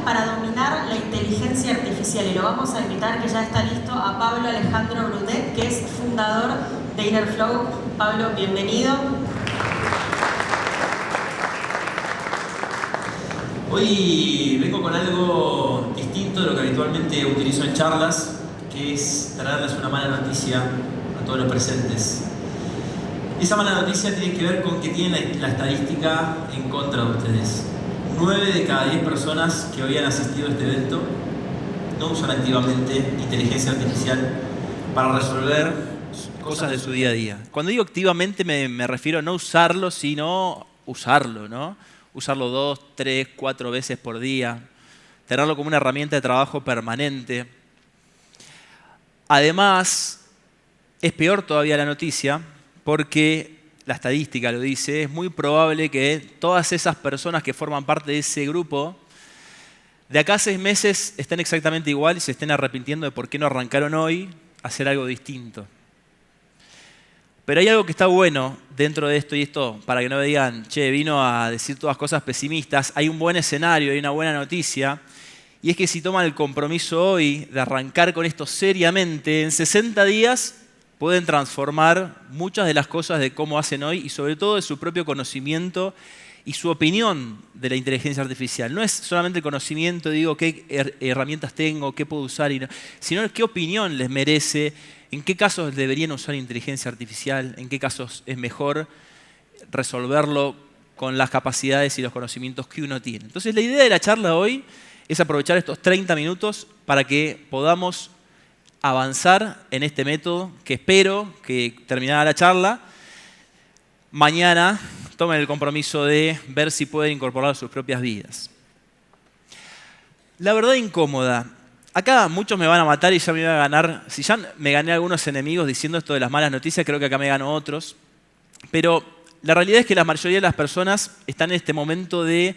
para dominar la inteligencia artificial. Y lo vamos a invitar, que ya está listo, a Pablo Alejandro Brunet, que es fundador de Innerflow. Pablo, bienvenido. Hoy vengo con algo distinto de lo que habitualmente utilizo en charlas, que es traerles una mala noticia a todos los presentes. Esa mala noticia tiene que ver con que tienen la estadística en contra de ustedes. 9 de cada 10 personas que hoy han asistido a este evento no usan activamente inteligencia artificial para resolver cosas de su día a día. Cuando digo activamente me refiero a no usarlo, sino usarlo, ¿no? Usarlo 2, 3, 4 veces por día, tenerlo como una herramienta de trabajo permanente. Además, es peor todavía la noticia, porque la estadística lo dice, es muy probable que todas esas personas que forman parte de ese grupo, de acá a 6 meses estén exactamente igual y se estén arrepintiendo de por qué no arrancaron hoy a hacer algo distinto. Pero hay algo que está bueno dentro de esto, y esto para que no me digan, che, vino a decir todas cosas pesimistas. Hay un buen escenario, hay una buena noticia, y es que si toman el compromiso hoy de arrancar con esto seriamente, en 60 días pueden transformar muchas de las cosas de cómo hacen hoy y sobre todo de su propio conocimiento y su opinión de la inteligencia artificial. No es solamente el conocimiento, digo, qué herramientas tengo, qué puedo usar, sino qué opinión les merece, en qué casos deberían usar inteligencia artificial, en qué casos es mejor resolverlo con las capacidades y los conocimientos que uno tiene. Entonces la idea de la charla hoy es aprovechar estos 30 minutos para que podamos avanzar en este método que espero que terminada la charla, mañana tomen el compromiso de ver si pueden incorporarlo a sus propias vidas. La verdad incómoda. Acá muchos me van a matar y ya me van a ganar. Si ya me gané algunos enemigos diciendo esto de las malas noticias, creo que acá me gano otros. Pero la realidad es que la mayoría de las personas están en este momento de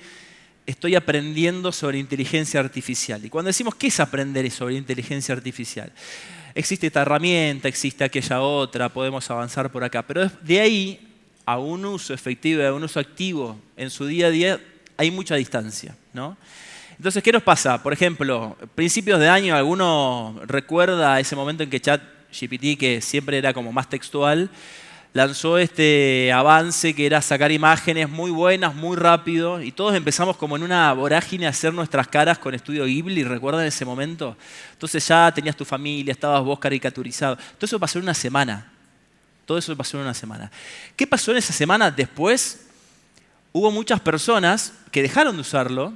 estoy aprendiendo sobre inteligencia artificial. Y cuando decimos, ¿qué es aprender sobre inteligencia artificial? Existe esta herramienta, existe aquella otra, podemos avanzar por acá. Pero de ahí a un uso efectivo, a un uso activo en su día a día, hay mucha distancia, ¿no? Entonces, ¿qué nos pasa? Por ejemplo, principios de año, ¿alguno recuerda ese momento en que ChatGPT, que siempre era como más textual, lanzó este avance que era sacar imágenes muy buenas, muy rápido, y todos empezamos como en una vorágine a hacer nuestras caras con Estudio Ghibli? ¿Recuerdan ese momento? Entonces ya tenías tu familia, estabas vos caricaturizado. Todo eso pasó en una semana. Todo eso pasó en una semana. ¿Qué pasó en esa semana? Después hubo muchas personas que dejaron de usarlo,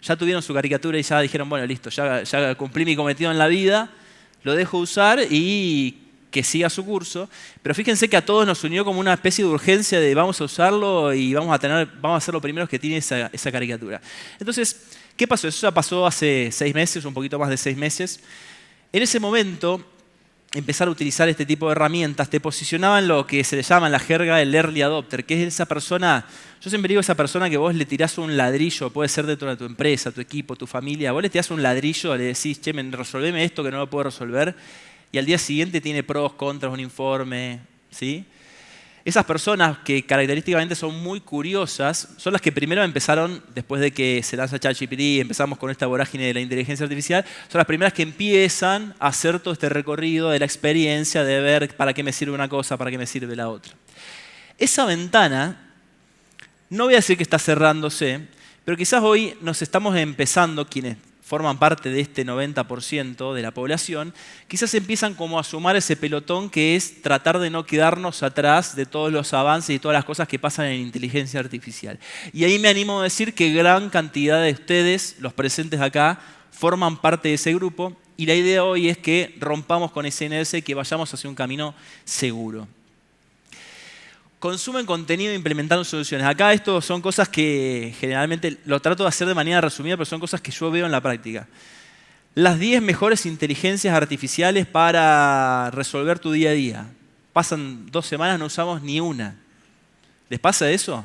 ya tuvieron su caricatura y ya dijeron, bueno, listo, ya cumplí mi cometido en la vida, lo dejo usar y que siga su curso. Pero fíjense que a todos nos unió como una especie de urgencia de vamos a usarlo y vamos a ser los primeros que tienen esa caricatura. Entonces, ¿qué pasó? Eso ya pasó hace 6 meses, un poquito más de 6 meses. En ese momento, empezar a utilizar este tipo de herramientas te posicionaba en lo que se le llama en la jerga el early adopter, que es esa persona, yo siempre digo esa persona que vos le tirás un ladrillo, puede ser dentro de tu empresa, tu equipo, tu familia, vos le tirás un ladrillo, le decís, che, resolveme esto que no lo puedo resolver, y al día siguiente tiene pros, contras, un informe, ¿sí? Esas personas que característicamente son muy curiosas son las que primero empezaron, después de que se lanza ChatGPT y empezamos con esta vorágine de la inteligencia artificial, son las primeras que empiezan a hacer todo este recorrido de la experiencia, de ver para qué me sirve una cosa, para qué me sirve la otra. Esa ventana, no voy a decir que está cerrándose, pero quizás hoy nos estamos empezando, quienes forman parte de este 90% de la población, quizás empiezan como a sumar ese pelotón que es tratar de no quedarnos atrás de todos los avances y todas las cosas que pasan en inteligencia artificial. Y ahí me animo a decir que gran cantidad de ustedes, los presentes acá, forman parte de ese grupo y la idea hoy es que rompamos con ese inercia y que vayamos hacia un camino seguro. Consumen contenido implementando soluciones. Acá esto son cosas que generalmente lo trato de hacer de manera resumida, pero son cosas que yo veo en la práctica. Las 10 mejores inteligencias artificiales para resolver tu día a día. Pasan 2 semanas, no usamos ni una. ¿Les pasa eso?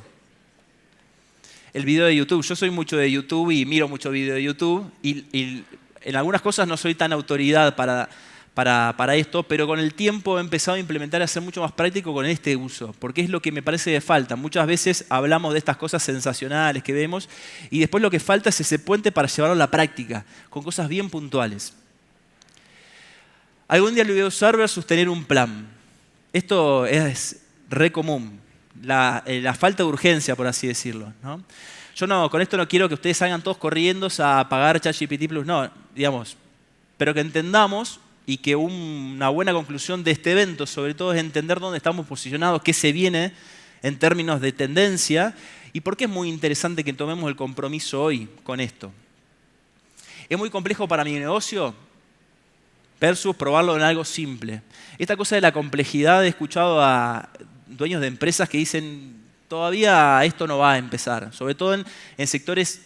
El video de YouTube. Yo soy mucho de YouTube y miro mucho video de YouTube y en algunas cosas no soy tan autoridad para para esto, pero con el tiempo he empezado a implementar y a ser mucho más práctico con este uso, porque es lo que me parece que falta. Muchas veces hablamos de estas cosas sensacionales que vemos y después lo que falta es ese puente para llevarlo a la práctica, con cosas bien puntuales. Algún día lo voy a usar versus tener un plan. Esto es re común, la falta de urgencia, por así decirlo, ¿no? Yo con esto no quiero que ustedes salgan todos corriendo a pagar ChatGPT Plus, no, digamos, pero que entendamos y que una buena conclusión de este evento, sobre todo, es entender dónde estamos posicionados, qué se viene en términos de tendencia y por qué es muy interesante que tomemos el compromiso hoy con esto. ¿Es muy complejo para mi negocio? Versus probarlo en algo simple. Esta cosa de la complejidad, he escuchado a dueños de empresas que dicen todavía esto no va a empezar, sobre todo en sectores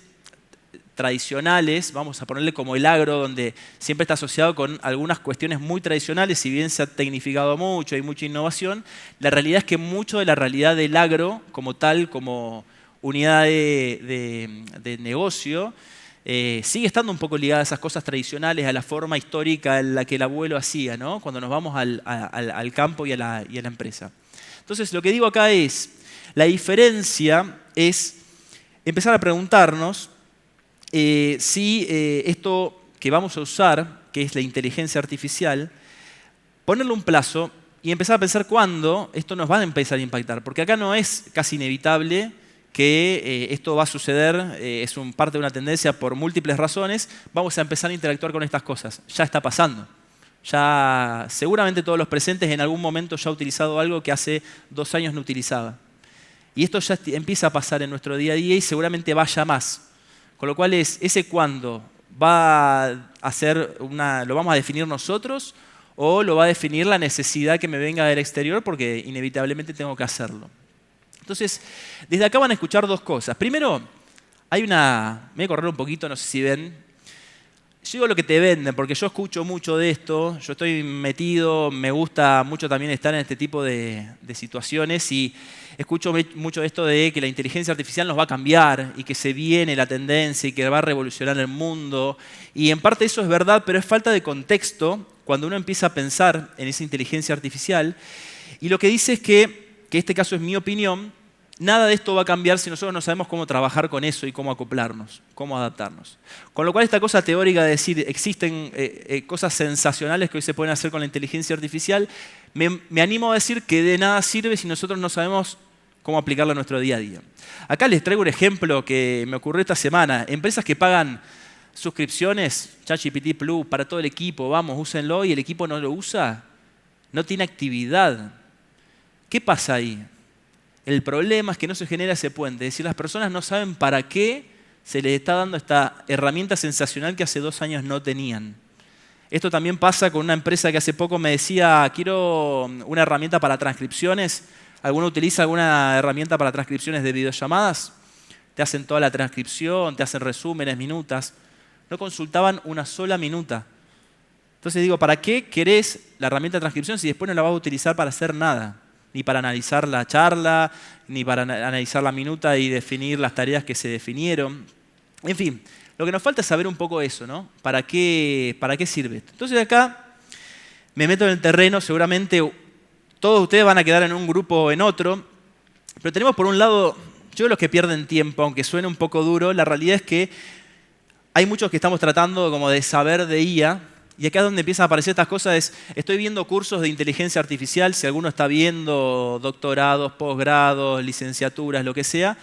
tradicionales, vamos a ponerle como el agro, donde siempre está asociado con algunas cuestiones muy tradicionales, si bien se ha tecnificado mucho, hay mucha innovación, la realidad es que mucho de la realidad del agro como tal, como unidad de negocio, sigue estando un poco ligada a esas cosas tradicionales, a la forma histórica en la que el abuelo hacía, ¿no? Cuando nos vamos al campo y a la empresa. Entonces, lo que digo acá es, la diferencia es empezar a preguntarnos si esto que vamos a usar, que es la inteligencia artificial, ponerle un plazo y empezar a pensar cuándo esto nos va a empezar a impactar. Porque acá no es casi inevitable que esto va a suceder, es parte de una tendencia por múltiples razones, vamos a empezar a interactuar con estas cosas. Ya está pasando. Ya seguramente todos los presentes en algún momento ya han utilizado algo que hace 2 años no utilizaba. Y esto ya empieza a pasar en nuestro día a día y seguramente vaya más. Con lo cual ese cuándo va a ser lo vamos a definir nosotros o lo va a definir la necesidad que me venga del exterior porque inevitablemente tengo que hacerlo. Entonces, desde acá van a escuchar 2 cosas. Primero, me voy a correr un poquito, no sé si ven. Yo digo lo que te venden, porque yo escucho mucho de esto, yo estoy metido, me gusta mucho también estar en este tipo de situaciones y escucho mucho esto de que la inteligencia artificial nos va a cambiar y que se viene la tendencia y que va a revolucionar el mundo. Y en parte eso es verdad, pero es falta de contexto cuando uno empieza a pensar en esa inteligencia artificial. Y lo que dice es que este caso es mi opinión, nada de esto va a cambiar si nosotros no sabemos cómo trabajar con eso y cómo acoplarnos, cómo adaptarnos. Con lo cual esta cosa teórica de decir existen cosas sensacionales que hoy se pueden hacer con la inteligencia artificial, me animo a decir que de nada sirve si nosotros no sabemos cómo aplicarlo a nuestro día a día. Acá les traigo un ejemplo que me ocurrió esta semana. Empresas que pagan suscripciones, ChatGPT Plus, para todo el equipo, vamos, úsenlo, y el equipo no lo usa, no tiene actividad. ¿Qué pasa ahí? El problema es que no se genera ese puente. Es decir, las personas no saben para qué se les está dando esta herramienta sensacional que hace 2 años no tenían. Esto también pasa con una empresa que hace poco me decía, quiero una herramienta para transcripciones. ¿Alguno utiliza alguna herramienta para transcripciones de videollamadas? Te hacen toda la transcripción, te hacen resúmenes, minutas. No consultaban una sola minuta. Entonces digo, ¿para qué querés la herramienta de transcripción si después no la vas a utilizar para hacer nada? Ni para analizar la charla, ni para analizar la minuta y definir las tareas que se definieron. En fin, lo que nos falta es saber un poco eso, ¿no? ¿Para qué sirve esto? Entonces acá me meto en el terreno, seguramente todos ustedes van a quedar en un grupo o en otro, pero tenemos por un lado, yo los que pierden tiempo, aunque suene un poco duro, la realidad es que hay muchos que estamos tratando como de saber de IA. Y acá es donde empiezan a aparecer estas cosas, estoy viendo cursos de inteligencia artificial, si alguno está viendo doctorados, posgrados, licenciaturas, lo que sea.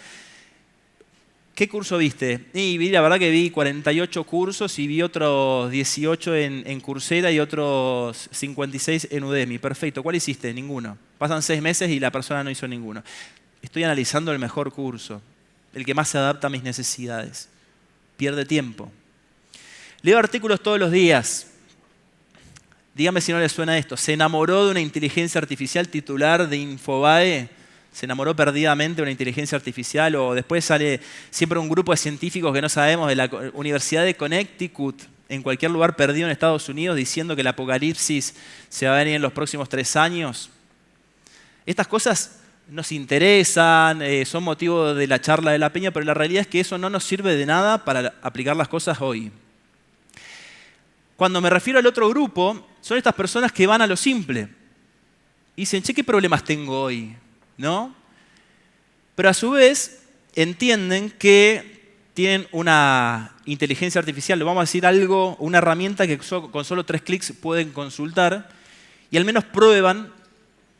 ¿Qué curso viste? Y la verdad que vi 48 cursos y vi otros 18 en Coursera y otros 56 en Udemy. Perfecto, ¿cuál hiciste? Ninguno. Pasan 6 meses y la persona no hizo ninguno. Estoy analizando el mejor curso, el que más se adapta a mis necesidades. Pierde tiempo. Leo artículos todos los días. Dígame si no les suena esto. Se enamoró de una inteligencia artificial, titular de Infobae. Se enamoró perdidamente de una inteligencia artificial. O después sale siempre un grupo de científicos que no sabemos de la Universidad de Connecticut, en cualquier lugar perdido en Estados Unidos, diciendo que el apocalipsis se va a venir en los próximos 3 años. Estas cosas nos interesan, son motivo de la charla de la Peña, pero la realidad es que eso no nos sirve de nada para aplicar las cosas hoy. Cuando me refiero al otro grupo, son estas personas que van a lo simple. Y dicen, che, ¿qué problemas tengo hoy? ¿No? Pero a su vez entienden que tienen una inteligencia artificial, lo vamos a decir algo, una herramienta que con solo 3 clics pueden consultar y al menos prueban,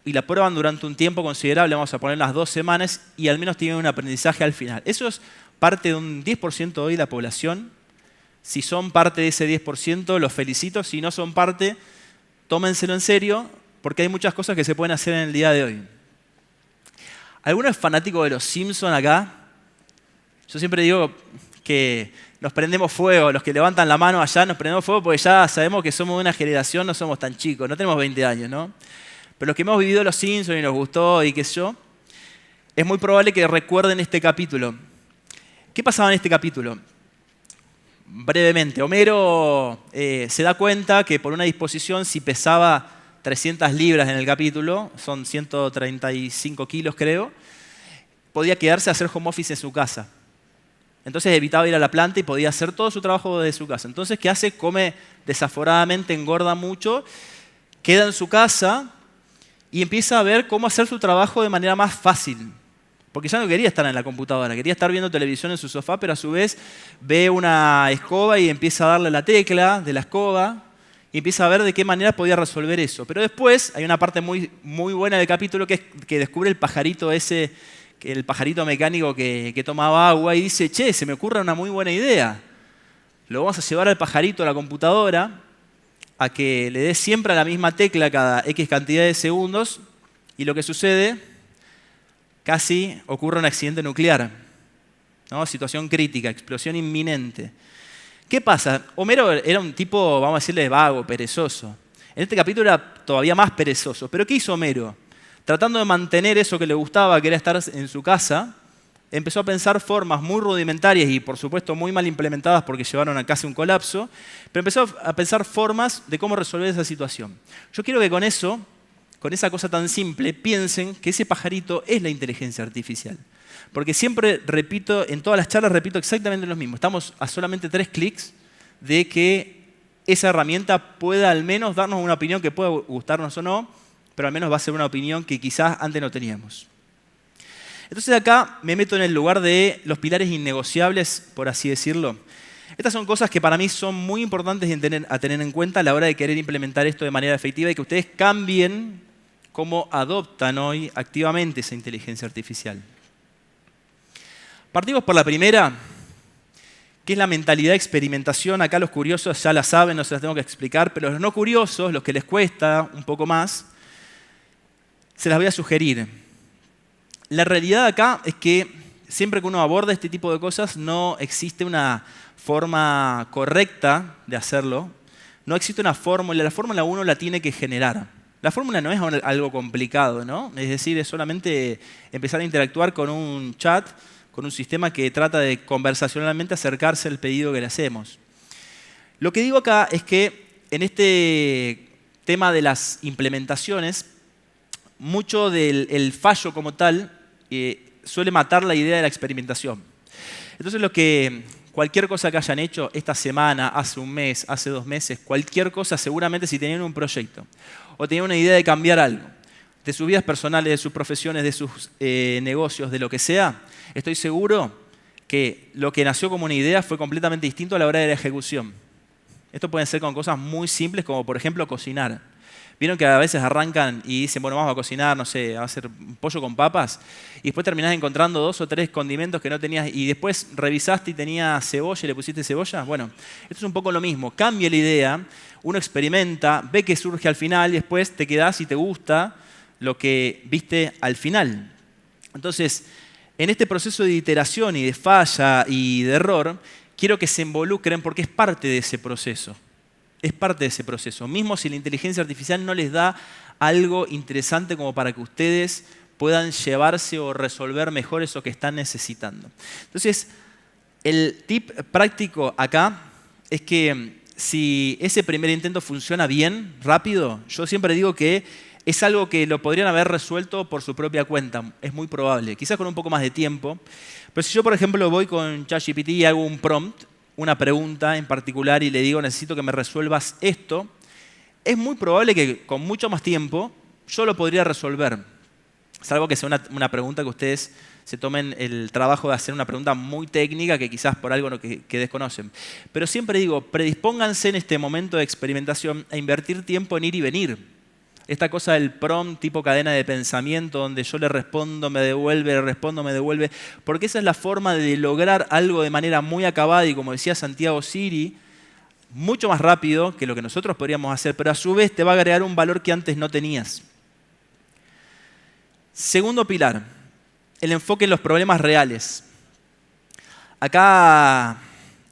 y la prueban durante un tiempo considerable, vamos a poner unas 2 semanas, y al menos tienen un aprendizaje al final. Eso es parte de un 10% hoy de la población. Si son parte de ese 10%, los felicito. Si no son parte, tómenselo en serio, porque hay muchas cosas que se pueden hacer en el día de hoy. ¿Alguno es fanático de los Simpsons acá? Yo siempre digo que nos prendemos fuego, los que levantan la mano allá nos prendemos fuego porque ya sabemos que somos de una generación, no somos tan chicos, no tenemos 20 años, ¿no? Pero los que hemos vivido los Simpsons y nos gustó y qué sé yo, es muy probable que recuerden este capítulo. ¿Qué pasaba en este capítulo? Brevemente, Homero se da cuenta que por una disposición, si pesaba 300 libras en el capítulo, son 135 kilos creo, podía quedarse a hacer home office en su casa. Entonces evitaba ir a la planta y podía hacer todo su trabajo desde su casa. Entonces, ¿qué hace? Come desaforadamente, engorda mucho, queda en su casa y empieza a ver cómo hacer su trabajo de manera más fácil. Porque ya no quería estar en la computadora, quería estar viendo televisión en su sofá, pero a su vez ve una escoba y empieza a darle la tecla de la escoba y empieza a ver de qué manera podía resolver eso. Pero después hay una parte muy, muy buena del capítulo que descubre el pajarito ese, el pajarito mecánico que tomaba agua y dice, che, se me ocurre una muy buena idea. Lo vamos a llevar al pajarito a la computadora a que le dé siempre a la misma tecla cada X cantidad de segundos y lo que sucede, casi ocurre un accidente nuclear, ¿no? Situación crítica, explosión inminente. ¿Qué pasa? Homero era un tipo, vamos a decirle, vago, perezoso. En este capítulo era todavía más perezoso. ¿Pero qué hizo Homero? Tratando de mantener eso que le gustaba, que era estar en su casa, empezó a pensar formas muy rudimentarias y por supuesto muy mal implementadas porque llevaron a casi un colapso, pero empezó a pensar formas de cómo resolver esa situación. Yo quiero que con eso, con esa cosa tan simple, piensen que ese pajarito es la inteligencia artificial. Porque siempre repito, en todas las charlas repito exactamente lo mismo. Estamos a solamente 3 clics de que esa herramienta pueda al menos darnos una opinión que pueda gustarnos o no, pero al menos va a ser una opinión que quizás antes no teníamos. Entonces acá me meto en el lugar de los pilares innegociables, por así decirlo. Estas son cosas que para mí son muy importantes a tener en cuenta a la hora de querer implementar esto de manera efectiva y que ustedes cambien cómo adoptan hoy activamente esa inteligencia artificial. Partimos por la primera, que es la mentalidad de experimentación. Acá los curiosos ya la saben, no se las tengo que explicar, pero los no curiosos, los que les cuesta un poco más, se las voy a sugerir. La realidad acá es que siempre que uno aborda este tipo de cosas no existe una forma correcta de hacerlo. No existe una fórmula. La fórmula uno la tiene que generar. La fórmula no es algo complicado, ¿no? Es decir, es solamente empezar a interactuar con un chat, con un sistema que trata de conversacionalmente acercarse al pedido que le hacemos. Lo que digo acá es que en este tema de las implementaciones, mucho del fallo como tal suele matar la idea de la experimentación. Entonces cualquier cosa que hayan hecho esta semana, hace un mes, hace 2 meses, cualquier cosa, seguramente si tenían un proyecto o tenían una idea de cambiar algo, de sus vidas personales, de sus profesiones, de sus negocios, de lo que sea, estoy seguro que lo que nació como una idea fue completamente distinto a la hora de la ejecución. Esto puede ser con cosas muy simples como por ejemplo cocinar. Vieron que a veces arrancan y dicen, bueno, vamos a cocinar, no sé, vamos a hacer pollo con papas, y después terminás encontrando 2 o 3 condimentos que no tenías, y después revisaste y tenía cebolla y le pusiste cebolla. Bueno, esto es un poco lo mismo. Cambia la idea, uno experimenta, ve que surge al final y después te quedás y te gusta lo que viste al final. Entonces, en este proceso de iteración y de falla y de error, quiero que se involucren porque es parte de ese proceso. Es parte de ese proceso. Mismo si la inteligencia artificial no les da algo interesante como para que ustedes puedan llevarse o resolver mejor eso que están necesitando. Entonces, el tip práctico acá es que si ese primer intento funciona bien, rápido, yo siempre digo que es algo que lo podrían haber resuelto por su propia cuenta. Es muy probable, quizás con un poco más de tiempo. Pero si yo, por ejemplo, voy con ChatGPT y hago un prompt, una pregunta en particular y le digo, necesito que me resuelvas esto, es muy probable que con mucho más tiempo yo lo podría resolver. Salvo que sea una pregunta que ustedes se tomen el trabajo de hacer una pregunta muy técnica que quizás por algo que desconocen. Pero siempre digo, predispónganse en este momento de experimentación a invertir tiempo en ir y venir. Esta cosa del prompt tipo cadena de pensamiento donde yo le respondo, me devuelve, le respondo, me devuelve. Porque esa es la forma de lograr algo de manera muy acabada y como decía Santiago Siri, mucho más rápido que lo que nosotros podríamos hacer, pero a su vez te va a agregar un valor que antes no tenías. Segundo pilar, el enfoque en los problemas reales. Acá,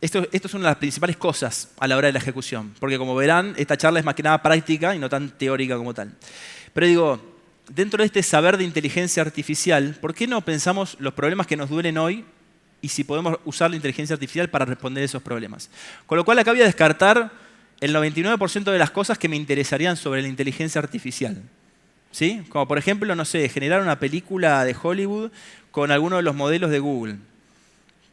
esto es una de las principales cosas a la hora de la ejecución, porque como verán, esta charla es más que nada práctica y no tan teórica como tal. Pero digo, dentro de este saber de inteligencia artificial, ¿por qué no pensamos los problemas que nos duelen hoy y si podemos usar la inteligencia artificial para responder esos problemas? Con lo cual acá voy a descartar el 99% de las cosas que me interesarían sobre la inteligencia artificial. ¿Sí? Como por ejemplo, no sé, generar una película de Hollywood con alguno de los modelos de Google.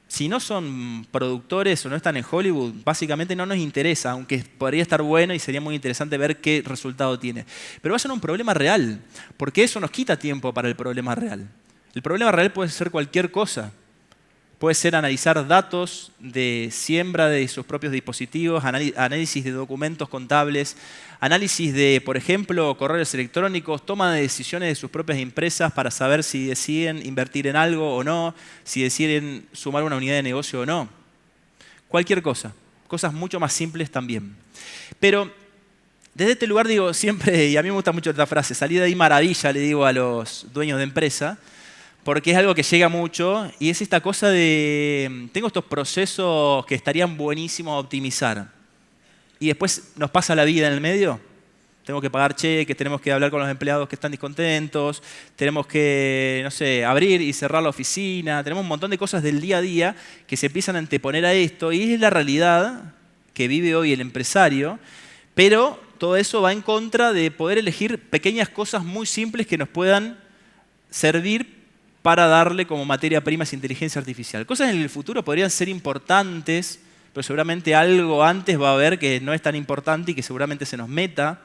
Si no son productores o no están en Hollywood, básicamente no nos interesa, aunque podría estar bueno y sería muy interesante ver qué resultado tiene. Pero va a ser un problema real, porque eso nos quita tiempo para el problema real. El problema real puede ser cualquier cosa. Puede ser analizar datos de siembra de sus propios dispositivos, análisis de documentos contables, análisis de, por ejemplo, correos electrónicos, toma de decisiones de sus propias empresas para saber si deciden invertir en algo o no, si deciden sumar una unidad de negocio o no. Cualquier cosa. Cosas mucho más simples también. Pero desde este lugar digo siempre, y a mí me gusta mucho esta frase, salí de ahí maravilla, le digo a los dueños de empresa, porque es algo que llega mucho y es esta cosa de, tengo estos procesos que estarían buenísimos a optimizar y después nos pasa la vida en el medio. Tenemos que pagar cheques, tenemos que hablar con los empleados que están descontentos, tenemos que, no sé, abrir y cerrar la oficina, tenemos un montón de cosas del día a día que se empiezan a anteponer a esto y es la realidad que vive hoy el empresario, pero todo eso va en contra de poder elegir pequeñas cosas muy simples que nos puedan servir para darle como materia prima esa inteligencia artificial. Cosas en el futuro podrían ser importantes, pero seguramente algo antes va a haber que no es tan importante y que seguramente se nos meta.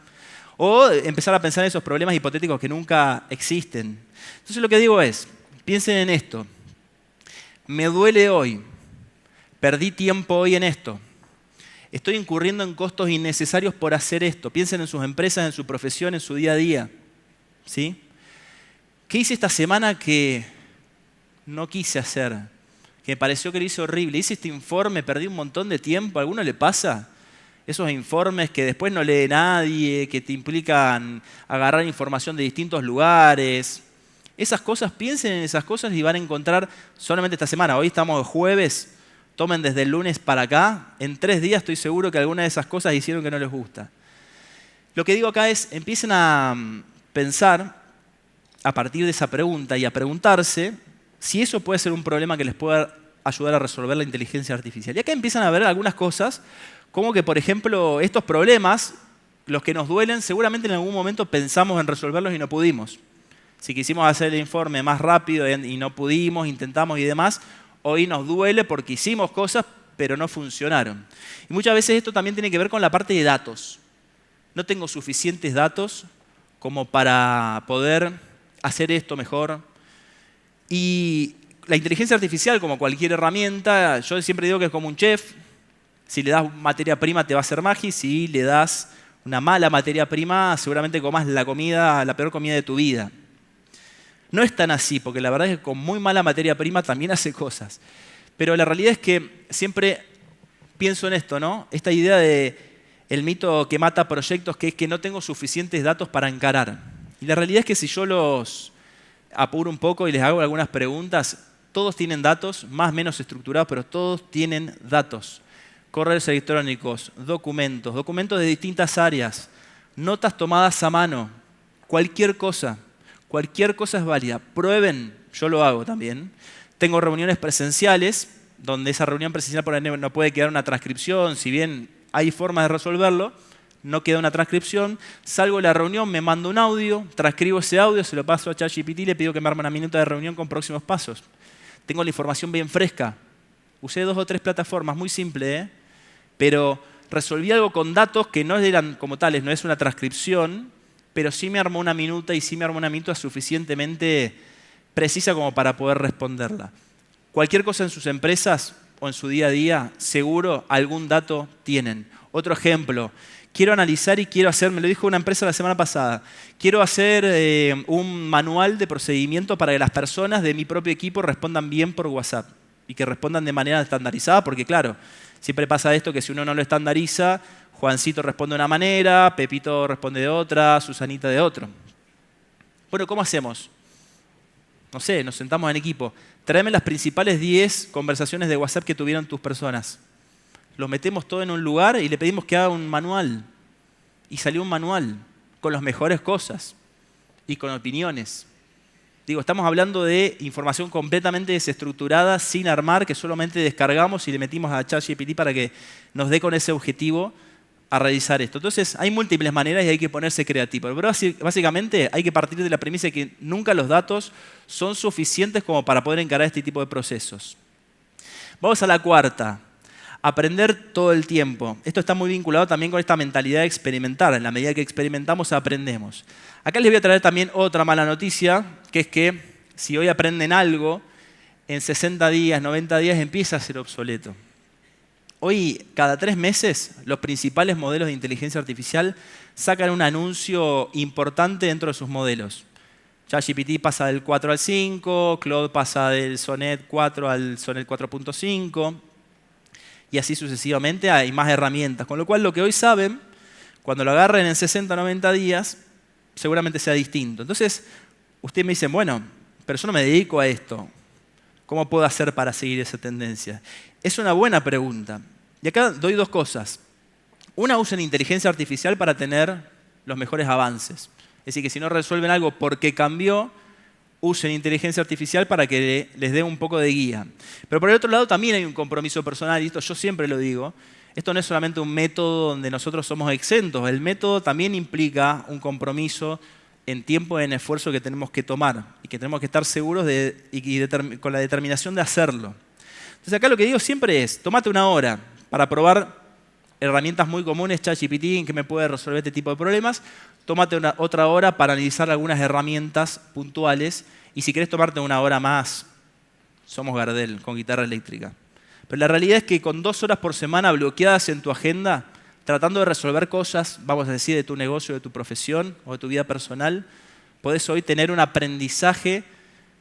O empezar a pensar en esos problemas hipotéticos que nunca existen. Entonces lo que digo es, piensen en esto. Me duele hoy. Perdí tiempo hoy en esto. Estoy incurriendo en costos innecesarios por hacer esto. Piensen en sus empresas, en su profesión, en su día a día. ¿Sí? ¿Qué hice esta semana que no quise hacer? Que me pareció que lo hice horrible. Hice este informe, perdí un montón de tiempo. ¿A alguno le pasa? Esos informes que después no lee nadie, que te implican agarrar información de distintos lugares. Esas cosas, piensen en esas cosas y van a encontrar solamente esta semana. Hoy estamos jueves, tomen desde el lunes para acá. En 3 días estoy seguro que alguna de esas cosas hicieron que no les gusta. Lo que digo acá es, empiecen a pensar a partir de esa pregunta y a preguntarse si eso puede ser un problema que les pueda ayudar a resolver la inteligencia artificial. Y acá empiezan a ver algunas cosas, como que, por ejemplo, estos problemas, los que nos duelen, seguramente en algún momento pensamos en resolverlos y no pudimos. Si quisimos hacer el informe más rápido y no pudimos, intentamos y demás, hoy nos duele porque hicimos cosas, pero no funcionaron. Y muchas veces esto también tiene que ver con la parte de datos. No tengo suficientes datos como para poder hacer esto mejor. Y la inteligencia artificial, como cualquier herramienta, yo siempre digo que es como un chef. Si le das materia prima te va a hacer magia, si le das una mala materia prima seguramente comas la peor comida de tu vida. No es tan así, porque la verdad es que con muy mala materia prima también hace cosas. Pero la realidad es que siempre pienso en esto, ¿no? Esta idea de el mito que mata proyectos, que es que no tengo suficientes datos para encarar. Y la realidad es que si yo los apuro un poco y les hago algunas preguntas, todos tienen datos, más o menos estructurados, pero todos tienen datos. Correos electrónicos, documentos de distintas áreas, notas tomadas a mano, cualquier cosa es válida. Prueben, yo lo hago también. Tengo reuniones presenciales, donde esa reunión presencial por ejemplo, no puede quedar una transcripción, si bien hay formas de resolverlo, no queda una transcripción, salgo de la reunión, me mando un audio, transcribo ese audio, se lo paso a ChatGPT y le pido que me arme una minuta de reunión con próximos pasos. Tengo la información bien fresca. Usé 2 o 3 plataformas, muy simple, pero resolví algo con datos que no eran como tales, no es una transcripción, pero sí me armó una minuta y sí me armó una minuta suficientemente precisa como para poder responderla. Cualquier cosa en sus empresas o en su día a día, seguro algún dato tienen. Otro ejemplo, quiero analizar y quiero hacer, me lo dijo una empresa la semana pasada, quiero hacer un manual de procedimiento para que las personas de mi propio equipo respondan bien por WhatsApp y que respondan de manera estandarizada, porque claro, siempre pasa esto que si uno no lo estandariza, Juancito responde de una manera, Pepito responde de otra, Susanita de otro. Bueno, ¿cómo hacemos? No sé, nos sentamos en equipo. Tráeme las principales 10 conversaciones de WhatsApp que tuvieron tus personas. Los metemos todo en un lugar y le pedimos que haga un manual. Y salió un manual con las mejores cosas y con opiniones. Digo, estamos hablando de información completamente desestructurada, sin armar, que solamente descargamos y le metimos a ChatGPT para que nos dé con ese objetivo a realizar esto. Entonces, hay múltiples maneras y hay que ponerse creativo. Pero básicamente hay que partir de la premisa de que nunca los datos son suficientes como para poder encarar este tipo de procesos. Vamos a la cuarta. Aprender todo el tiempo. Esto está muy vinculado también con esta mentalidad de experimentar. En la medida que experimentamos, aprendemos. Acá les voy a traer también otra mala noticia, que es que si hoy aprenden algo, en 60 días, 90 días empieza a ser obsoleto. Hoy, cada 3 meses, los principales modelos de inteligencia artificial sacan un anuncio importante dentro de sus modelos. ChatGPT pasa del 4 al 5, Claude pasa del Sonnet 4 al Sonnet 4.5, y así sucesivamente hay más herramientas. Con lo cual, lo que hoy saben, cuando lo agarren en 60 o 90 días, seguramente sea distinto. Entonces, ustedes me dicen, bueno, pero yo no me dedico a esto. ¿Cómo puedo hacer para seguir esa tendencia? Es una buena pregunta. Y acá doy 2 cosas. Una, usen inteligencia artificial para tener los mejores avances. Es decir, que si no resuelven algo porque cambió, usen inteligencia artificial para que les dé un poco de guía. Pero por el otro lado también hay un compromiso personal, y esto yo siempre lo digo. Esto no es solamente un método donde nosotros somos exentos. El método también implica un compromiso en tiempo y en esfuerzo que tenemos que tomar y que tenemos que estar seguros con la determinación de hacerlo. Entonces acá lo que digo siempre es, tómate 1 hora para probar herramientas muy comunes, ChatGPT, en que me puede resolver este tipo de problemas. Tómate otra hora para analizar algunas herramientas puntuales y si querés tomarte 1 hora más, somos Gardel con guitarra eléctrica. Pero la realidad es que con 2 horas por semana bloqueadas en tu agenda, tratando de resolver cosas, vamos a decir, de tu negocio, de tu profesión o de tu vida personal, podés hoy tener un aprendizaje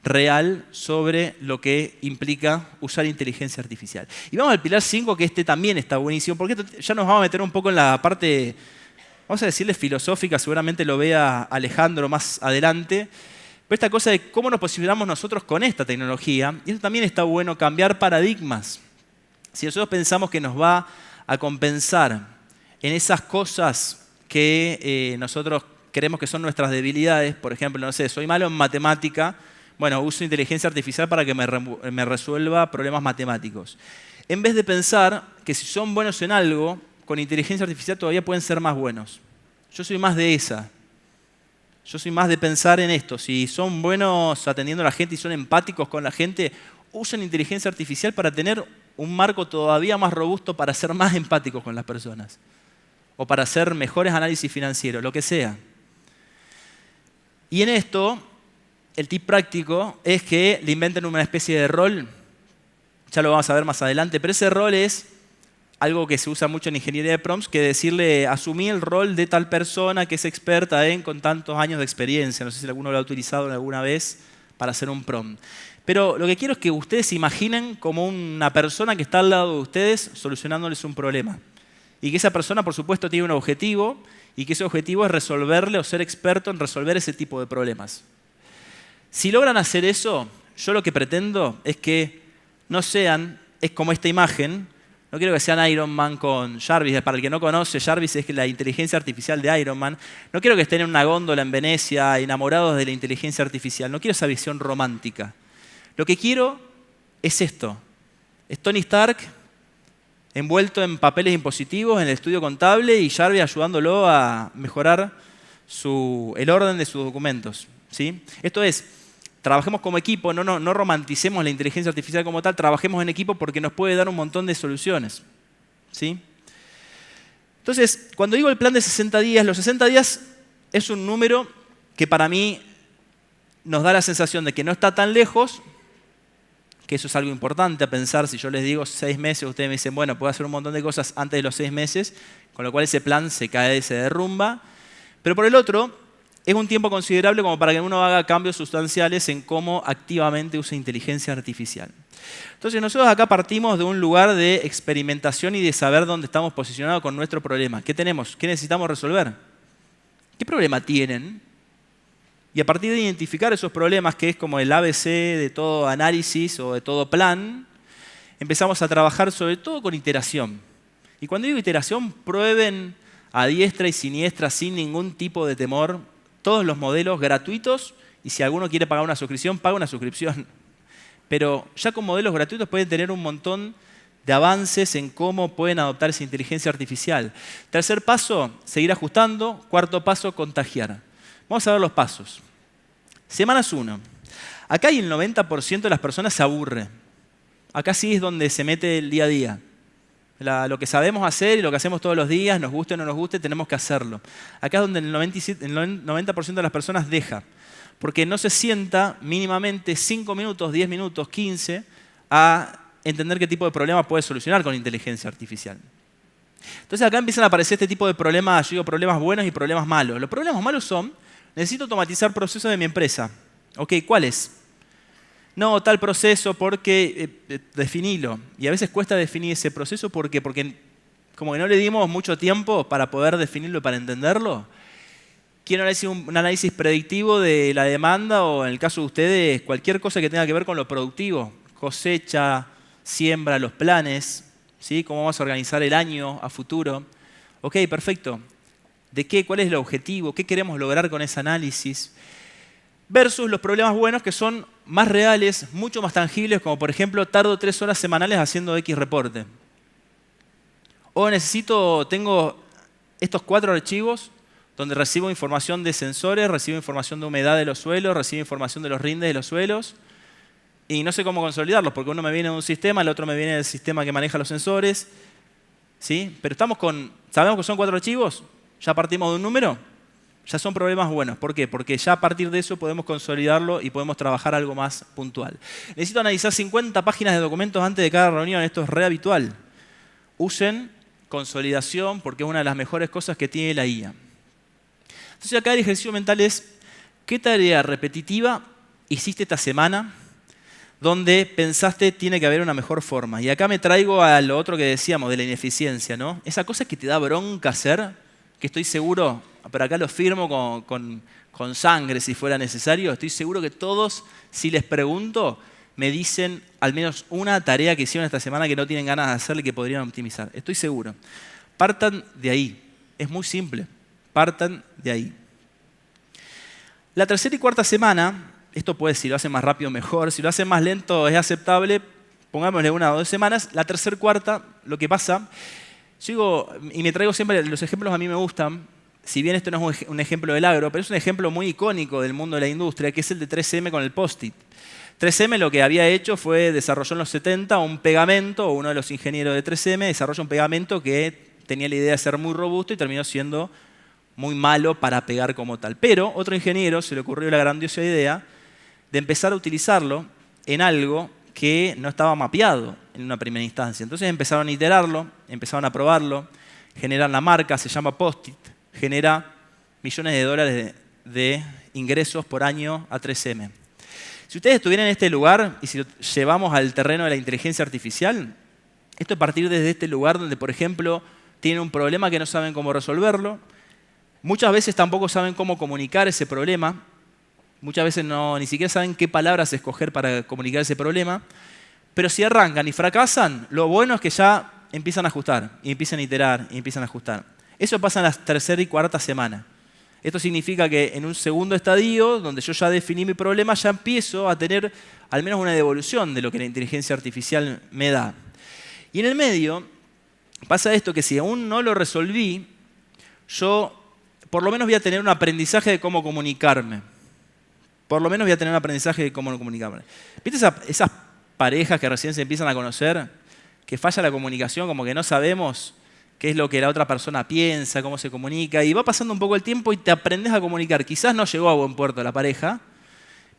real sobre lo que implica usar inteligencia artificial. Y vamos al pilar 5, que este también está buenísimo, porque esto ya nos vamos a meter un poco en la parte, vamos a decirle filosófica, seguramente lo vea Alejandro más adelante, pero esta cosa de cómo nos posicionamos nosotros con esta tecnología, y esto también está bueno, cambiar paradigmas. Si nosotros pensamos que nos va a compensar en esas cosas que nosotros creemos que son nuestras debilidades, por ejemplo, no sé, soy malo en matemática, bueno, uso inteligencia artificial para que me resuelva problemas matemáticos. En vez de pensar que si son buenos en algo, con inteligencia artificial todavía pueden ser más buenos. Yo soy más de esa. Yo soy más de pensar en esto. Si son buenos atendiendo a la gente y son empáticos con la gente, usen inteligencia artificial para tener un marco todavía más robusto para ser más empáticos con las personas. O para hacer mejores análisis financieros, lo que sea. Y en esto, el tip práctico es que le inventen una especie de rol, ya lo vamos a ver más adelante, pero ese rol es algo que se usa mucho en ingeniería de prompts, que decirle, asumí el rol de tal persona que es experta con tantos años de experiencia. No sé si alguno lo ha utilizado alguna vez para hacer un prompt. Pero lo que quiero es que ustedes se imaginen como una persona que está al lado de ustedes solucionándoles un problema. Y que esa persona, por supuesto, tiene un objetivo y que ese objetivo es resolverle o ser experto en resolver ese tipo de problemas. Si logran hacer eso, yo lo que pretendo es que no sean, es como esta imagen, no quiero que sean Iron Man con Jarvis. Para el que no conoce, Jarvis es la inteligencia artificial de Iron Man. No quiero que estén en una góndola en Venecia enamorados de la inteligencia artificial. No quiero esa visión romántica. Lo que quiero es esto. Es Tony Stark envuelto en papeles impositivos en el estudio contable y Jarvis ayudándolo a mejorar el orden de sus documentos. ¿Sí? Esto es, trabajemos como equipo, no romanticemos la inteligencia artificial como tal, trabajemos en equipo porque nos puede dar un montón de soluciones. ¿Sí? Entonces, cuando digo el plan de 60 días, los 60 días es un número que para mí nos da la sensación de que no está tan lejos, que eso es algo importante a pensar. Si yo les digo 6 meses, ustedes me dicen, bueno, puedo hacer un montón de cosas antes de los 6 meses, con lo cual ese plan se cae, se derrumba. Pero por el otro, es un tiempo considerable como para que uno haga cambios sustanciales en cómo activamente usa inteligencia artificial. Entonces nosotros acá partimos de un lugar de experimentación y de saber dónde estamos posicionados con nuestro problema. ¿Qué tenemos? ¿Qué necesitamos resolver? ¿Qué problema tienen? Y a partir de identificar esos problemas, que es como el ABC de todo análisis o de todo plan, empezamos a trabajar sobre todo con iteración. Y cuando digo iteración, prueben a diestra y siniestra, sin ningún tipo de temor, todos los modelos gratuitos, y si alguno quiere pagar una suscripción, paga una suscripción. Pero ya con modelos gratuitos pueden tener un montón de avances en cómo pueden adoptar esa inteligencia artificial. Tercer paso, seguir ajustando. Cuarto paso, contagiar. Vamos a ver los pasos. Semanas 1. Acá hay el 90% de las personas se aburre. Acá sí es donde se mete el día a día. Lo que sabemos hacer y lo que hacemos todos los días, nos guste o no nos guste, tenemos que hacerlo. Acá es donde el 90% de las personas deja. Porque no se sienta mínimamente 5 minutos, 10 minutos, 15 a entender qué tipo de problema puede solucionar con inteligencia artificial. Entonces acá empiezan a aparecer este tipo de problemas, yo digo problemas buenos y problemas malos. Los problemas malos son, necesito automatizar procesos de mi empresa. Ok, ¿cuáles? No, tal proceso porque definilo. Y a veces cuesta definir ese proceso porque como que no le dimos mucho tiempo para poder definirlo y para entenderlo. Quiero hacer un análisis predictivo de la demanda o en el caso de ustedes, cualquier cosa que tenga que ver con lo productivo. Cosecha, siembra, los planes, ¿sí? Cómo vamos a organizar el año a futuro. Ok, perfecto. ¿De qué? ¿Cuál es el objetivo? ¿Qué queremos lograr con ese análisis? Versus los problemas buenos que son más reales, mucho más tangibles, como por ejemplo, tardo 3 horas semanales haciendo X reporte. O tengo estos 4 archivos donde recibo información de sensores, recibo información de humedad de los suelos, recibo información de los rindes de los suelos, y no sé cómo consolidarlos, porque uno me viene de un sistema, el otro me viene del sistema que maneja los sensores, ¿sí? Pero sabemos que son 4 archivos, ya partimos de un número, ya son problemas buenos. ¿Por qué? Porque ya a partir de eso podemos consolidarlo y podemos trabajar algo más puntual. Necesito analizar 50 páginas de documentos antes de cada reunión, esto es re habitual. Usen consolidación porque es una de las mejores cosas que tiene la IA. Entonces acá el ejercicio mental es, ¿qué tarea repetitiva hiciste esta semana donde pensaste tiene que haber una mejor forma? Y acá me traigo a lo otro que decíamos de la ineficiencia, ¿no? Esa cosa que te da bronca hacer, que estoy seguro, pero acá lo firmo con sangre si fuera necesario, estoy seguro que todos, si les pregunto, me dicen al menos una tarea que hicieron esta semana que no tienen ganas de hacer y que podrían optimizar. Estoy seguro. Partan de ahí. Es muy simple. Partan de ahí. La tercera y cuarta semana, esto puede, si lo hacen más rápido, mejor. Si lo hacen más lento, es aceptable. Pongámosle 1 o 2 semanas. La tercera y cuarta, lo que pasa, yo digo, y me traigo siempre, los ejemplos a mí me gustan, si bien esto no es un ejemplo del agro, pero es un ejemplo muy icónico del mundo de la industria, que es el de 3M con el Post-it. 3M lo que había hecho fue, desarrolló en los 70 un pegamento, o uno de los ingenieros de 3M desarrolló un pegamento que tenía la idea de ser muy robusto y terminó siendo muy malo para pegar como tal. Pero otro ingeniero se le ocurrió la grandiosa idea de empezar a utilizarlo en algo que no estaba mapeado en una primera instancia. Entonces empezaron a iterarlo, empezaron a probarlo, generan la marca, se llama Post-it, genera millones de dólares de ingresos por año a 3M. Si ustedes estuvieran en este lugar y si lo llevamos al terreno de la inteligencia artificial, esto es partir desde este lugar donde, por ejemplo, tienen un problema que no saben cómo resolverlo, muchas veces tampoco saben cómo comunicar ese problema, muchas veces ni siquiera saben qué palabras escoger para comunicar ese problema, pero si arrancan y fracasan, lo bueno es que ya empiezan a ajustar, y empiezan a iterar, y empiezan a ajustar. Eso pasa en la tercera y cuarta semana. Esto significa que en un segundo estadio, donde yo ya definí mi problema, ya empiezo a tener al menos una devolución de lo que la inteligencia artificial me da. Y en el medio pasa esto, que si aún no lo resolví, yo por lo menos voy a tener un aprendizaje de cómo comunicarme. Por lo menos voy a tener un aprendizaje de cómo comunicarme. ¿Viste esas parejas que recién se empiezan a conocer? Que falla la comunicación, como que no sabemos qué es lo que la otra persona piensa, cómo se comunica, y va pasando un poco el tiempo y te aprendes a comunicar. Quizás no llegó a buen puerto la pareja,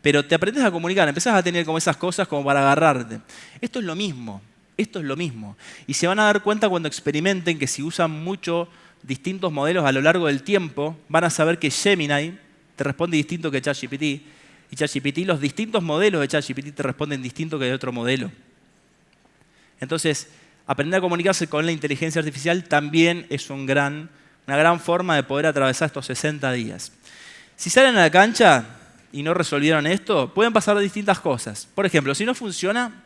pero te aprendes a comunicar, empezás a tener como esas cosas como para agarrarte. Esto es lo mismo, esto es lo mismo. Y se van a dar cuenta cuando experimenten que si usan mucho distintos modelos a lo largo del tiempo, van a saber que Gemini te responde distinto que ChatGPT, y ChatGPT, los distintos modelos de ChatGPT te responden distinto que de otro modelo. Entonces, aprender a comunicarse con la inteligencia artificial también es una gran forma de poder atravesar estos 60 días. Si salen a la cancha y no resolvieron esto, pueden pasar distintas cosas. Por ejemplo, si no funciona,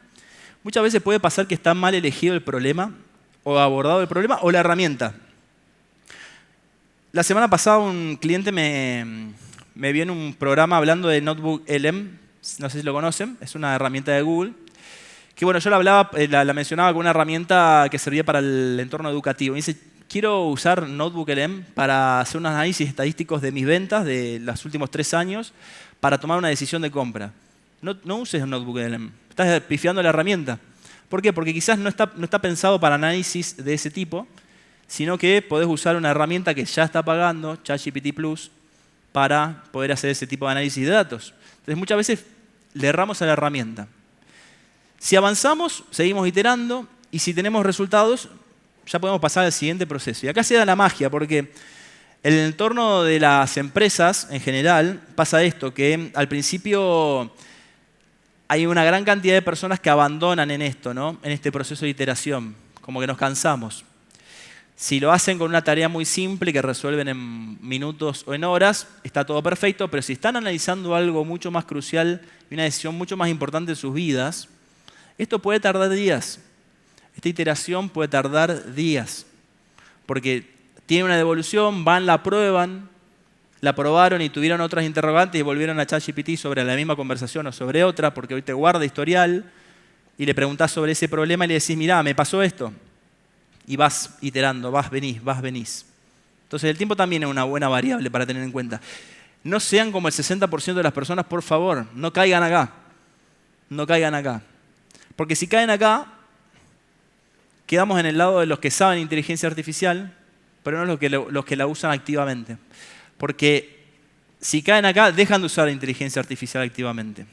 muchas veces puede pasar que está mal elegido el problema, o abordado el problema, o la herramienta. La semana pasada un cliente me vio en un programa hablando de NotebookLM, no sé si lo conocen, es una herramienta de Google, que bueno, yo la mencionaba como una herramienta que servía para el entorno educativo. Me dice, quiero usar NotebookLM para hacer unos análisis estadísticos de mis ventas de los últimos 3 años para tomar una decisión de compra. No uses NotebookLM, estás pifiando la herramienta. ¿Por qué? Porque quizás no está pensado para análisis de ese tipo, sino que podés usar una herramienta que ya está pagando, ChatGPT Plus, para poder hacer ese tipo de análisis de datos. Entonces muchas veces le erramos a la herramienta. Si avanzamos, seguimos iterando, y si tenemos resultados, ya podemos pasar al siguiente proceso. Y acá se da la magia, porque en el entorno de las empresas, en general, pasa esto, que al principio hay una gran cantidad de personas que abandonan en esto, ¿no? En este proceso de iteración, como que nos cansamos. Si lo hacen con una tarea muy simple que resuelven en minutos o en horas, está todo perfecto, pero si están analizando algo mucho más crucial y una decisión mucho más importante en sus vidas, esto puede tardar días. Esta iteración puede tardar días, porque tiene una devolución, la prueban, la probaron y tuvieron otras interrogantes y volvieron a ChatGPT sobre la misma conversación o sobre otra, porque hoy te guarda historial y le preguntás sobre ese problema y le decís, mirá, me pasó esto. Y vas iterando, vas, venís. Entonces el tiempo también es una buena variable para tener en cuenta. No sean como el 60% de las personas, por favor, no caigan acá. No caigan acá. Porque si caen acá, quedamos en el lado de los que saben inteligencia artificial, pero no los que la usan activamente. Porque si caen acá, dejan de usar la inteligencia artificial activamente.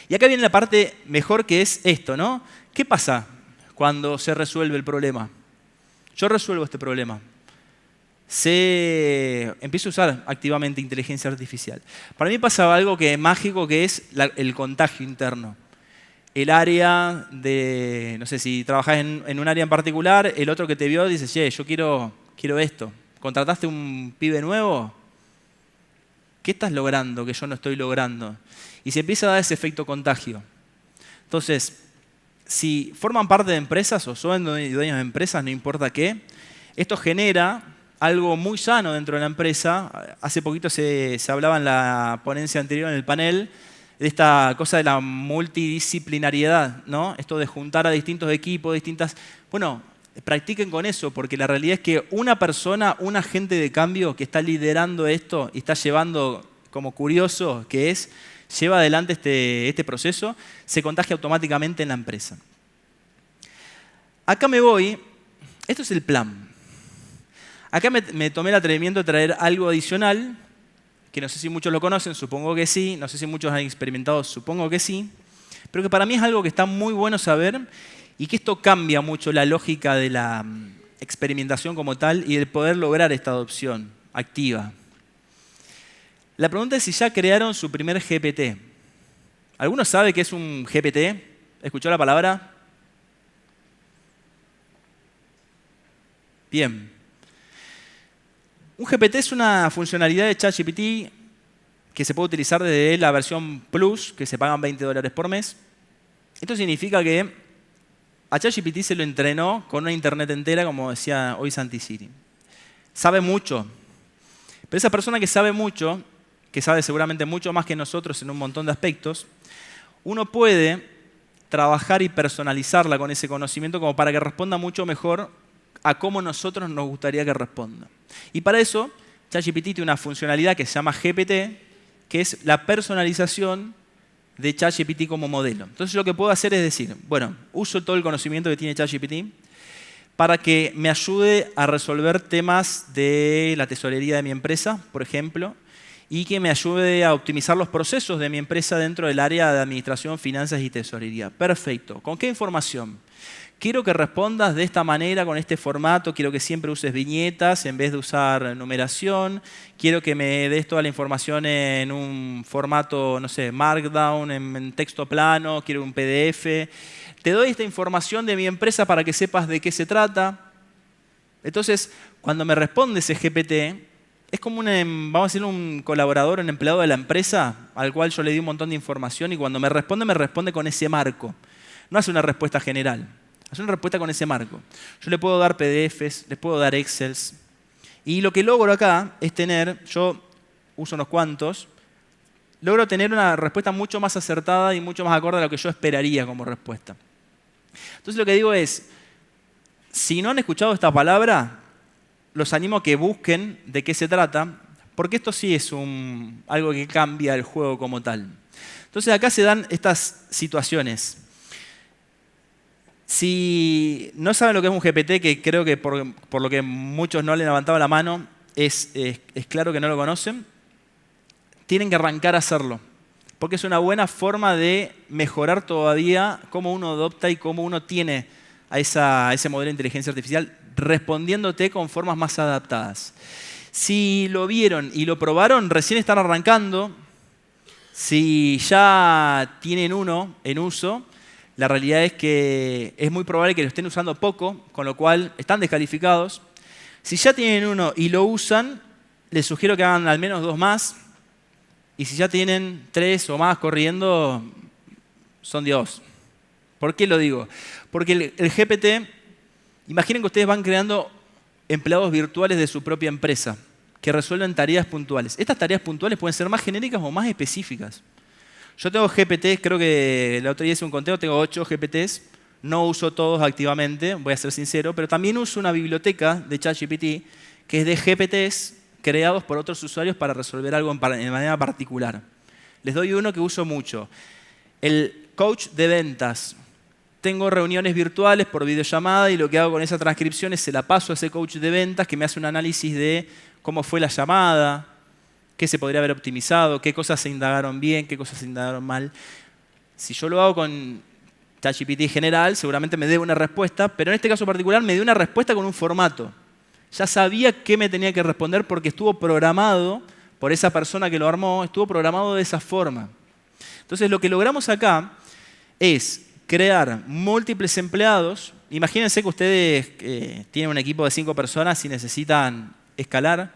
Y acá viene la parte mejor, que es esto, ¿no? ¿Qué pasa cuando se resuelve el problema? Yo resuelvo este problema. Empiezo a usar activamente inteligencia artificial. Para mí pasa algo que es mágico, que es el contagio interno. El área de, no sé, si trabajás en un área en particular, el otro que te vio dice, che, yo quiero esto. ¿Contrataste un pibe nuevo? ¿Qué estás logrando que yo no estoy logrando? Y se empieza a dar ese efecto contagio. Entonces, si forman parte de empresas o son dueños de empresas, no importa qué, esto genera algo muy sano dentro de la empresa. Hace poquito se hablaba en la ponencia anterior, en el panel, de esta cosa de la multidisciplinariedad, ¿no? Esto de juntar a distintos equipos, Bueno, practiquen con eso, porque la realidad es que una persona, un agente de cambio que está liderando esto y está llevando, como curioso que es, lleva adelante este proceso, se contagia automáticamente en la empresa. Acá me voy, esto es el plan. Acá me tomé el atrevimiento de traer algo adicional, que no sé si muchos lo conocen, supongo que sí, no sé si muchos han experimentado, supongo que sí, pero que para mí es algo que está muy bueno saber y que esto cambia mucho la lógica de la experimentación como tal y el poder lograr esta adopción activa. La pregunta es si ya crearon su primer GPT. ¿Alguno sabe qué es un GPT? ¿Escuchó la palabra? Bien. Un GPT es una funcionalidad de ChatGPT que se puede utilizar desde la versión Plus, que se pagan $20 por mes. Esto significa que a ChatGPT se lo entrenó con una internet entera, como decía hoy Santi Siri. Sabe mucho. Pero esa persona que sabe mucho, que sabe seguramente mucho más que nosotros en un montón de aspectos, uno puede trabajar y personalizarla con ese conocimiento como para que responda mucho mejor a cómo nosotros nos gustaría que responda. Y para eso, ChatGPT tiene una funcionalidad que se llama GPT, que es la personalización de ChatGPT como modelo. Entonces lo que puedo hacer es decir, bueno, uso todo el conocimiento que tiene ChatGPT, para que me ayude a resolver temas de la tesorería de mi empresa, por ejemplo, y que me ayude a optimizar los procesos de mi empresa dentro del área de administración, finanzas y tesorería. Perfecto. ¿Con qué información? Quiero que respondas de esta manera, con este formato. Quiero que siempre uses viñetas en vez de usar numeración. Quiero que me des toda la información en un formato, no sé, Markdown, en texto plano. Quiero un PDF. Te doy esta información de mi empresa para que sepas de qué se trata. Entonces, cuando me responde ese GPT, es como vamos a decir, un colaborador, un empleado de la empresa al cual yo le di un montón de información y cuando me responde con ese marco. No hace una respuesta general, hace una respuesta con ese marco. Yo le puedo dar PDFs, les puedo dar Excels. Y lo que logro acá es tener, yo uso unos cuantos, logro tener una respuesta mucho más acertada y mucho más acorde a lo que yo esperaría como respuesta. Entonces lo que digo es, si no han escuchado esta palabra, los animo a que busquen de qué se trata, porque esto sí es algo que cambia el juego como tal. Entonces acá se dan estas situaciones. Si no saben lo que es un GPT, que creo que por lo que muchos no le han levantado la mano, es claro que no lo conocen, tienen que arrancar a hacerlo, porque es una buena forma de mejorar todavía cómo uno adopta y cómo uno tiene a ese modelo de inteligencia artificial respondiéndote con formas más adaptadas. Si lo vieron y lo probaron, recién están arrancando. Si ya tienen uno en uso, la realidad es que es muy probable que lo estén usando poco, con lo cual están descalificados. Si ya tienen uno y lo usan, les sugiero que hagan al menos 2 más. Y si ya tienen 3 o más corriendo, son Dios. ¿Por qué lo digo? Porque el GPT, imaginen que ustedes van creando empleados virtuales de su propia empresa que resuelven tareas puntuales. Estas tareas puntuales pueden ser más genéricas o más específicas. Yo tengo GPTs, creo que la otra día hice un conteo, tengo 8 GPTs. No uso todos activamente, voy a ser sincero, pero también uso una biblioteca de ChatGPT que es de GPTs creados por otros usuarios para resolver algo de manera particular. Les doy uno que uso mucho. El coach de ventas. Tengo reuniones virtuales por videollamada y lo que hago con esa transcripción es se la paso a ese coach de ventas que me hace un análisis de cómo fue la llamada, qué se podría haber optimizado, qué cosas se indagaron bien, qué cosas se indagaron mal. Si yo lo hago con ChatGPT general, seguramente me dé una respuesta, pero en este caso particular me dio una respuesta con un formato. Ya sabía qué me tenía que responder porque estuvo programado por esa persona que lo armó, estuvo programado de esa forma. Entonces lo que logramos acá es crear múltiples empleados. Imagínense que ustedes tienen un equipo de 5 personas y necesitan escalar.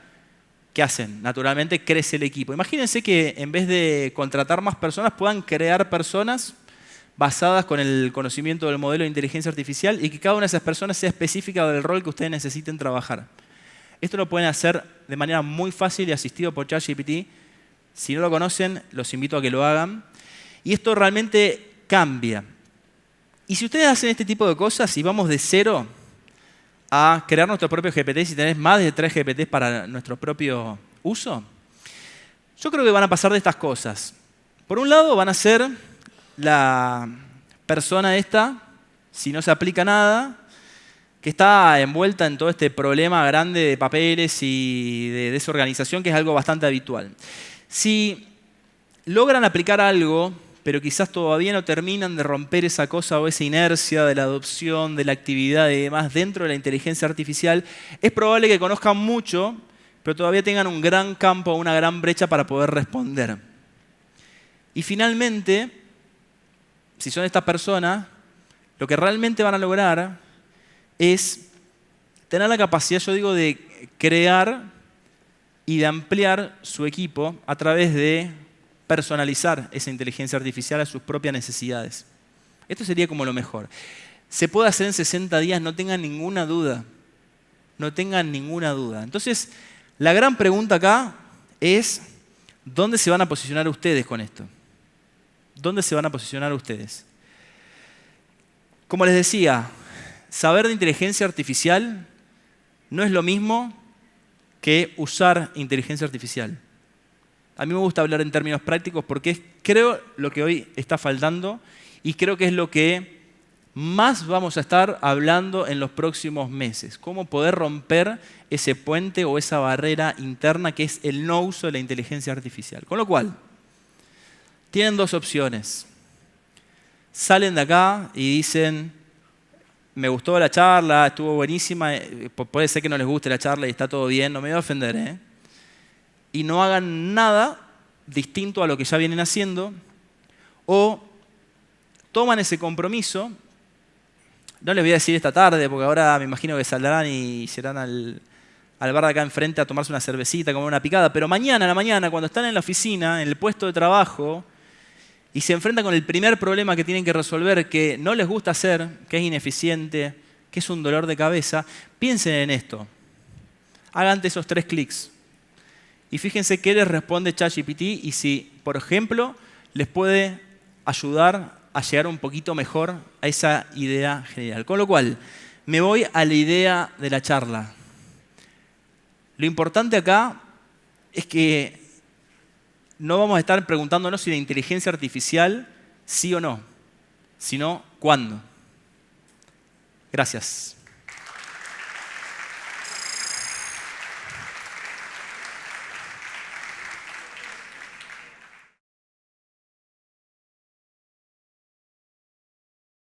¿Qué hacen? Naturalmente crece el equipo. Imagínense que en vez de contratar más personas, puedan crear personas basadas con el conocimiento del modelo de inteligencia artificial y que cada una de esas personas sea específica del rol que ustedes necesiten trabajar. Esto lo pueden hacer de manera muy fácil y asistido por ChatGPT. Si no lo conocen, los invito a que lo hagan. Y esto realmente cambia. Y si ustedes hacen este tipo de cosas y vamos de cero a crear nuestros propios GPTs y tenés más de 3 GPTs para nuestro propio uso, yo creo que van a pasar de estas cosas. Por un lado, van a ser la persona esta, si no se aplica nada, que está envuelta en todo este problema grande de papeles y de desorganización, que es algo bastante habitual. Si logran aplicar algo, pero quizás todavía no terminan de romper esa cosa o esa inercia de la adopción, de la actividad y demás dentro de la inteligencia artificial, es probable que conozcan mucho, pero todavía tengan un gran campo, una gran brecha para poder responder. Y finalmente, si son estas personas, lo que realmente van a lograr es tener la capacidad, yo digo, de crear y de ampliar su equipo a través de personalizar esa inteligencia artificial a sus propias necesidades. Esto sería como lo mejor. Se puede hacer en 60 días, no tengan ninguna duda. No tengan ninguna duda. Entonces, la gran pregunta acá es, ¿dónde se van a posicionar ustedes con esto? ¿Dónde se van a posicionar ustedes? Como les decía, saber de inteligencia artificial no es lo mismo que usar inteligencia artificial. A mí me gusta hablar en términos prácticos porque es, creo, lo que hoy está faltando y creo que es lo que más vamos a estar hablando en los próximos meses. Cómo poder romper ese puente o esa barrera interna que es el no uso de la inteligencia artificial. Con lo cual, tienen dos opciones. Salen de acá y dicen, me gustó la charla, estuvo buenísima, puede ser que no les guste la charla y está todo bien, no me voy a ofender, ¿eh? Y no hagan nada distinto a lo que ya vienen haciendo, o toman ese compromiso. No les voy a decir esta tarde, porque ahora me imagino que saldrán y se irán al bar de acá enfrente a tomarse una cervecita, comer una picada, pero mañana a la mañana, cuando están en la oficina, en el puesto de trabajo, y se enfrentan con el primer problema que tienen que resolver, que no les gusta hacer, que es ineficiente, que es un dolor de cabeza, piensen en esto. Hagan esos 3 clics. Y fíjense qué les responde ChatGPT y si, por ejemplo, les puede ayudar a llegar un poquito mejor a esa idea general. Con lo cual, me voy a la idea de la charla. Lo importante acá es que no vamos a estar preguntándonos si la inteligencia artificial sí o no, sino cuándo. Gracias.